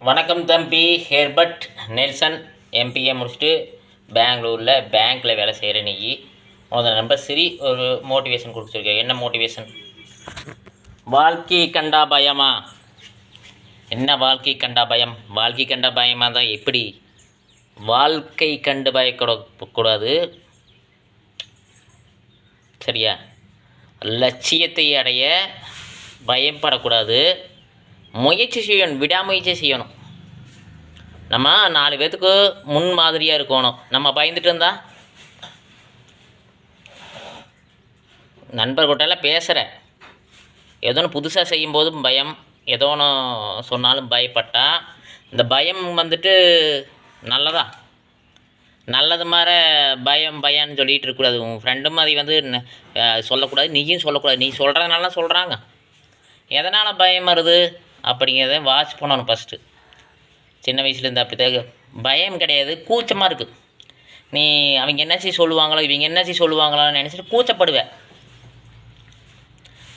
வணக்கம் தம்பி. Herbert Nelson MBA முடிச்சுட்டு பெங்களூரில் பேங்க்கில் வேலை செய்கிற நீ உனக்கு ரொம்ப சரி ஒரு மோட்டிவேஷன் கொடுத்துருக்கேன். என்ன மோட்டிவேஷன்? வாழ்க்கை கண்டா பயமா? என்ன வாழ்க்கை கண்டா பயம்? வாழ்க்கை கண்டா பயமாக தான் எப்படி? வாழ்க்கை கண்டு பயக்கூடாது, சரியா? லட்சியத்தை அடைய பயப்படக்கூடாது, முயற்சி செய்யணும், விடாமுயற்சி செய்யணும். நம்ம 4 பேர்த்துக்கு முன் மாதிரியாக இருக்கணும். நம்ம பயந்துட்டு இருந்தால் நண்பர்கிட்டலாம் பேசுகிறேன், ஏதோ ஒன்று புதுசாக செய்யும்போதும் பயம், ஏதோ ஒன்று சொன்னாலும் பயப்பட்டா இந்த பயம் வந்துட்டு நல்லதா? நல்லது மாதிரி பயம்னு சொல்லிகிட்டு இருக்கக்கூடாது. உங்கள் ஃப்ரெண்டும் அதை வந்து சொல்லக்கூடாது, நீயும் சொல்லக்கூடாது. நீ சொல்கிறதுனால சொல்கிறாங்க, எதனால் பயம் வருது அப்படிங்கிறத வாட்ச் பண்ணணும் ஃபஸ்ட்டு. சின்ன வயசுலேருந்து அப்படி தான். பயம் கிடையாது, கூச்சமாக இருக்குது. நீ அவங்க என்னாச்சு சொல்லுவாங்களோ இவங்க என்னாச்சு சொல்லுவாங்களோன்னு நினச்சிட்டு கூச்சப்படுவேன்.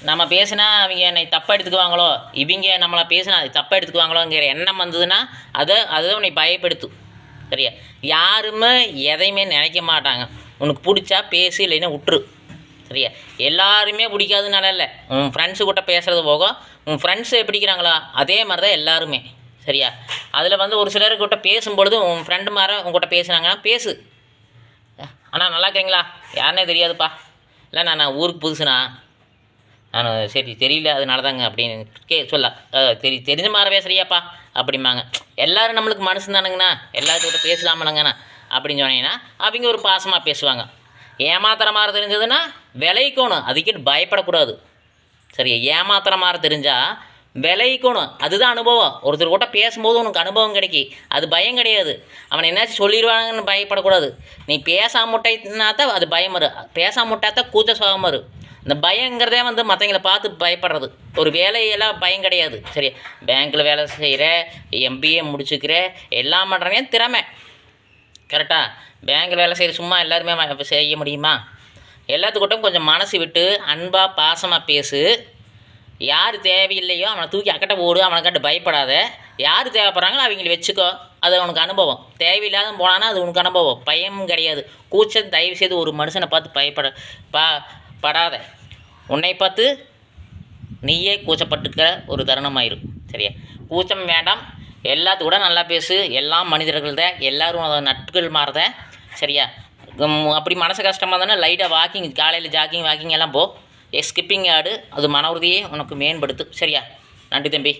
நம்ம பேசுனா அவங்க என்னை தப்பாக எடுத்துக்குவாங்களோ, இவங்க நம்மளை பேசுனா அது தப்பாக எடுத்துக்குவாங்களோங்கிற எண்ணம் வந்ததுன்னா அதை உன்னை பயப்படுத்தும், சரியா? யாருமே எதையுமே நினைக்க மாட்டாங்க. உனக்கு பிடிச்சா பேசு, இல்லைன்னா விட்டுரு, சரியா? எல்லாருமே பிடிக்காதுனால இல்லை, உன் ஃப்ரெண்ட்ஸு கிட்ட பேசுகிறது போக உன் ஃப்ரெண்ட்ஸு எப்படிக்கிறாங்களா அதே மாதிரி தான் எல்லாருமே, சரியா? அதில் வந்து ஒரு சிலர்கிட்ட பேசும்பொழுது உன் ஃப்ரெண்டு மாதிரி உங்கள்கிட்ட பேசுனாங்கன்னா பேசு. ஆனால் நல்லா இருக்கீங்களா, யாருனே தெரியாதுப்பா, இல்லை நான் ஊருக்கு புதுசுண்ணா, நான் சரி தெரியல அதனால தாங்க அப்படின்னு சொல்ல தெரிஞ்ச மாதிரி பேசுறியாப்பா அப்படிம்பாங்க. எல்லோரும் நம்மளுக்கு மனசு தானுங்கண்ணா, எல்லாத்துக்கிட்ட பேசலாமலங்கண்ணா அப்படின்னு சொன்னீங்கன்னா அவங்க ஒரு பாசமாக பேசுவாங்க. ஏமாத்துற மாதிரி தெரிஞ்சதுன்னா விளைவிக்கணும், அதுக்கிட்டு பயப்படக்கூடாது, சரியா? ஏமாத்துற மாதிரி தெரிஞ்சால் விளைவிக்கணும், அதுதான் அனுபவம். ஒருத்தர் கூட பேசும்போது உனக்கு அனுபவம் கிடைக்கி, அது பயம் கிடையாது. அவனை என்னாச்சும் சொல்லிடுவாங்கன்னு பயப்படக்கூடாது. நீ பேசாமட்டானா தான் அது பயம் வரும், பேசாமட்டாத்தான் கூச்ச சுவாபம் வரும். இந்த பயங்கிறதே வந்து மற்றவங்களை பார்த்து பயப்படுறது. ஒரு வேலையெல்லாம் பயம் கிடையாது, சரியா? பேங்க்கில் வேலை செய்கிற, எம்பிஏ முடிச்சுக்கிற, எல்லாம் பண்ணுறேங்க திறமை, கரெக்டாக? பேங்க்கில் வேலை செய்கிற சும்மா எல்லாருமே செய்ய முடியுமா? எல்லாத்துக்கிட்டும் கொஞ்சம் மனசு விட்டு அன்பாக பாசமாக பேசு. யார் தேவையில்லையோ அவனை தூக்கி அக்கட்டை போடு, அவனை கட்டு பயப்படாத. யார் தேவைப்படுறாங்களோ அவங்களை வச்சுக்கோ, அது உனக்கு அனுபவம். தேவையில்லாத போனான்னா அது உனக்கு அனுபவம், பயமும் கிடையாது. கூச்சம் தயவு செய்து ஒரு மனுஷனை பார்த்து படாத. உன்னை பார்த்து நீயே கூச்சப்பட்டுக்கிற ஒரு தருணமாயிரும், சரியா? கூச்சம் வேண்டாம், எல்லாத்துக்கூட நல்லா பேசு. எல்லாம் மனிதர்கள் தான், எல்லோரும் நட்புகள் மாறுதான், சரியா? அப்படி மனசு கஷ்டமாக தானே லைட்டாக வாக்கிங், காலையில் ஜாக்கிங் வாக்கிங் எல்லாம் போ. ஸ்கிப்பிங் ஆடு, அது மன உறுதியே உனக்கு மேம்படுத்தும், சரியா? நன்றி தம்பி.